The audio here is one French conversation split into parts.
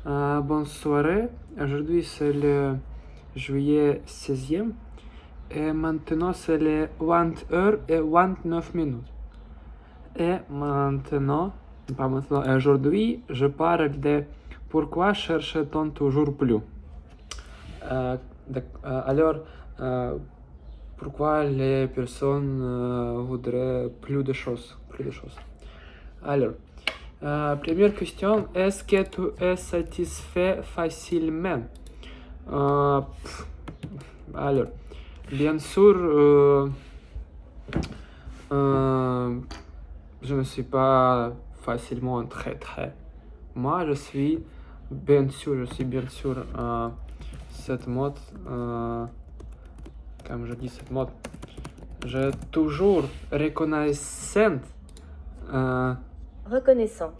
Bonne soirée. Aujourd'hui, c'est le juillet 16e. Et maintenant, c'est les 20h et 29 minutes. Et maintenant, pas maintenant, aujourd'hui, je parle de pourquoi cherche-t-on toujours plus. Alors, pourquoi les personnes voudraient plus de choses. Alors, première question, est-ce que tu es satisfait facilement? Alors, bien sûr, je ne suis pas facilement très. Moi, je suis bien sûr cette mode, comme je dis cette mode, je toujours reconnaissante. Reconnaissante,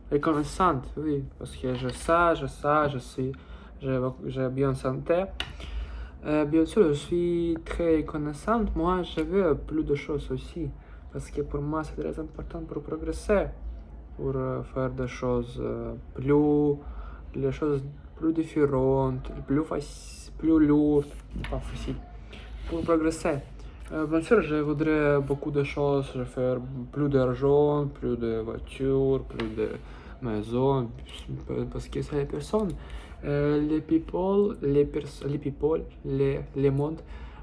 oui, parce que j'ai bien santé. Bien sûr, je suis très reconnaissante. Moi, je veux plus de choses aussi. Parce que pour moi, c'est très important pour progresser. Pour faire des choses plus différentes, plus lourdes, pas facile. Pour progresser. Bien sûr, je voudrais beaucoup de choses. Je veux faire plus d'argent, plus de voitures, plus de maisons. Parce que c'est les personnes. Les mondes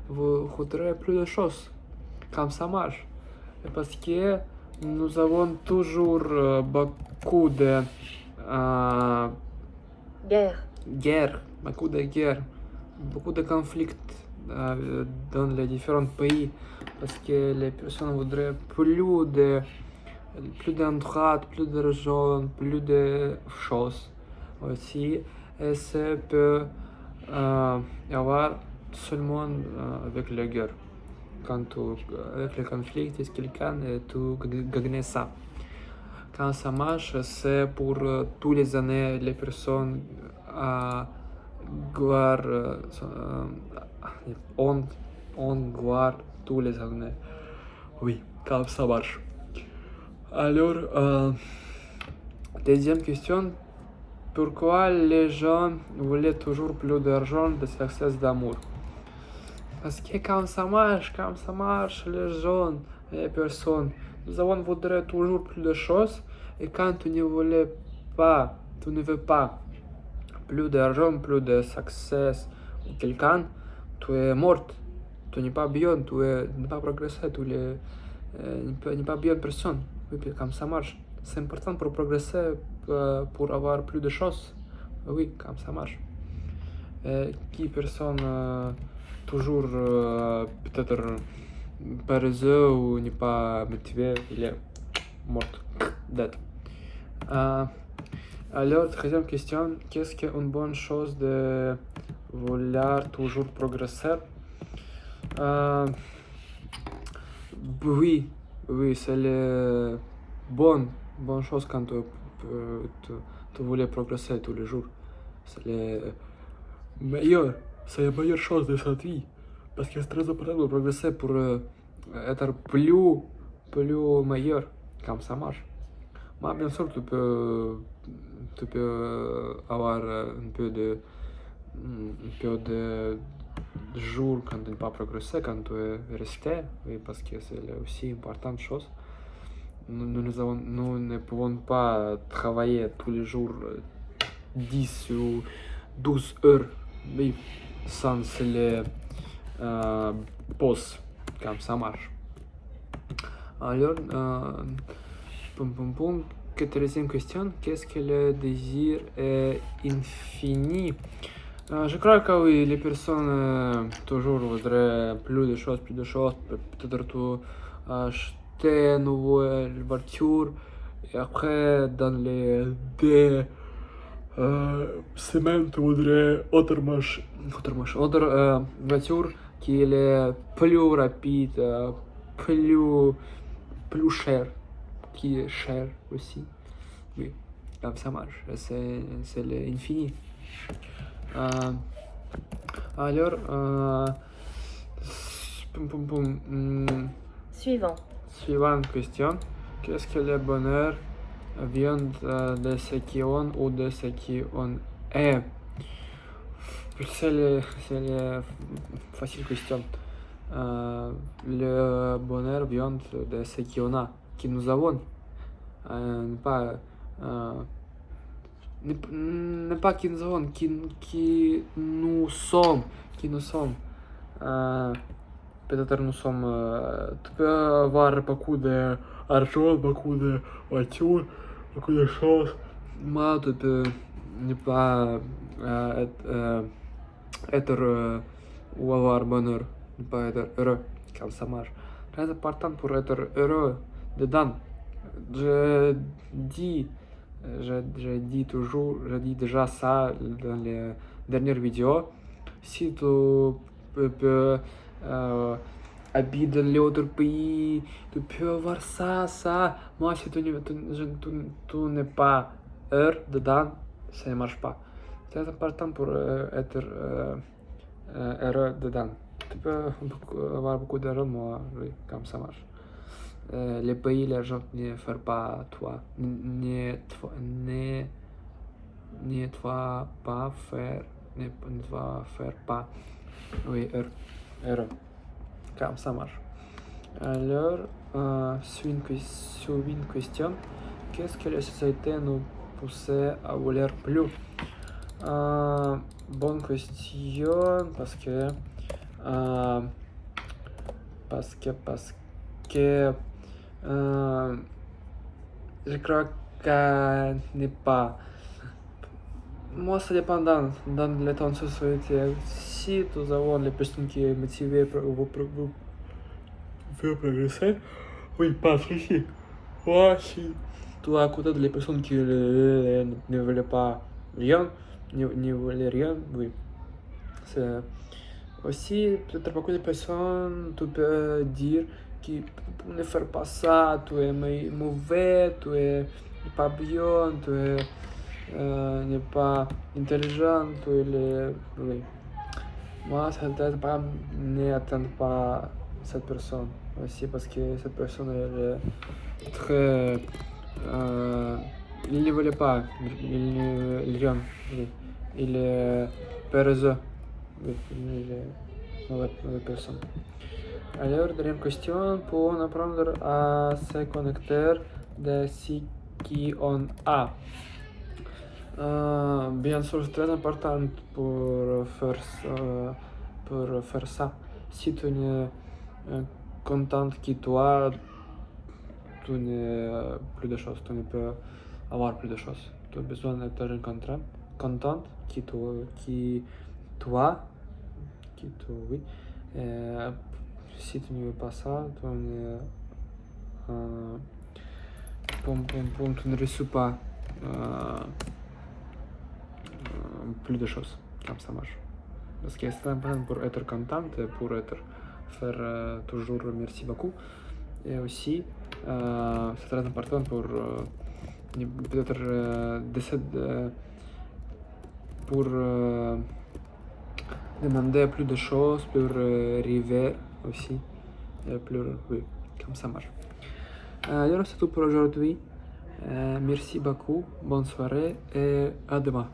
voudraient plus de choses. Comme ça marche. Parce que nous avons toujours beaucoup de guerres, beaucoup de conflits dans les différents pays. Parce que les personnes voudraient plus d'endroits, plus d'argent, plus de choses aussi. Et ça peut y avoir seulement avec la guerre. Avec le conflit, tu es quelqu'un et tu gagnes ça. Quand ça marche, c'est pour tous les années, les personnes on gloire tous les années. Oui, quand ça marche. Alors, deuxième question, pourquoi les gens voulaient toujours plus d'argent, de succès, d'amour? Parce que quand ça marche, les gens, les personnes, nous avons voudrait toujours plus de choses. Et quand tu ne veux pas plus d'argent, plus de succès ou quelqu'un, tu es mort. Tu n'es pas bien, tu n'es pas progressé, tu n'es pas bien personne. Oui, comme ça marche. C'est important pour progresser, pour avoir plus de choses. Oui, comme ça marche. Qui personne toujours peut-être paresseux ou n'est pas motivé, il est mort, dead. Alors, troisième question, qu'est-ce qu'une bonne chose de vouloir toujours progresser? Oui, c'est la bonne chose quand tu voulais progresser tous les jours. C'est la meilleure chose de cette vie. Parce que c'est très important de progresser pour être plus meilleur, comme ça marche. Mais bien sûr, tu peux avoir un peu de jours quand tu n'as pas progressé, quand tu es resté, oui, parce que c'est aussi une importante chose. Nous ne pouvons pas travailler tous les jours 10 ou 12 heures, oui, sans les pauses, comme ça marche. Alors, quatrième question, qu'est-ce que le désir est infini? Je crois que oui, les personnes toujours voudraient plus de choses, peut-être tu acheter une nouvelle voiture et après dans les 2 semaines tu voudrais autre voiture qui est plus rapide, plus cher, qui est cher aussi. Oui, comme ça marche, c'est l'infini. Alors, suivante question. Qu'est-ce que le bonheur vient de ce qu'on ou de ce qu'on Et c'est le facile question. Le bonheur vient de ce qu'on a, que nous avons. Pas, ne pas qui nous avons, qui nous sommes, qui nous sommes. Peut-être nous sommes. Tu peux avoir beaucoup d'argent, beaucoup de voitures, beaucoup de choses. Moi, tu peux ne pas être ou avoir bonheur, ne pas être heureux, comme ça marche. Très important pour être heureux dedans. Je dis, je dis toujours, je dis déjà ça dans les dernières vidéos. Si tu peux habiter dans l'autre pays, tu peux avoir ça. Moi, si tu n'es pas heureux dedans, ça ne marche pas. C'est important pour être heureux dedans. Tu peux avoir beaucoup d'argent, moi, oui, comme ça marche. Les pays, l'argent ne fait pas toi. Ne doit pas faire, ne doit faire pas. Oui, heureux. Comme ça marche. Alors, sur une question, qu'est-ce que la société nous pousse à vouloir plus? Bonne question, parce que je crois que n'est pas. Moi, ça dépend dans le temps de société. Si nous avons les personnes qui sont motivées pour progresser, oui, pas de souci. Moi, si tu as à côté des personnes qui ne veulent pas rien, ne veulent rien, oui. C'est aussi, peut-être beaucoup de personnes, tu peux dire que ne faire pas ça, tu es mauvais, tu es pas bien, tu es n'est pas intelligent, tu es oui. Moi, ça n'atteint pas cette personne aussi parce que cette personne est très il ne voulait pas, il rien, oui. Il est peureux, oui, il est mauvaise personne. Alors, dernière question, pour apprendre à se connecter de ce qu'on a. Bien sûr, c'est très important pour faire ça. Si tu n'es content que toi, tu n'as plus de choses, tu ne peux avoir plus de choses. Tu as besoin d'être content que toi, oui. Si tu ne veux pas ça, tu ne reçois pas plus de choses, comme ça marche. Parce que c'est important pour être content, pour faire toujours merci beaucoup. Et aussi, c'est très important pour peut-être pour demander plus de choses, plus rêver aussi, plus, oui, comme ça marche. Alors c'est tout pour aujourd'hui. Merci beaucoup, bonne soirée et à demain.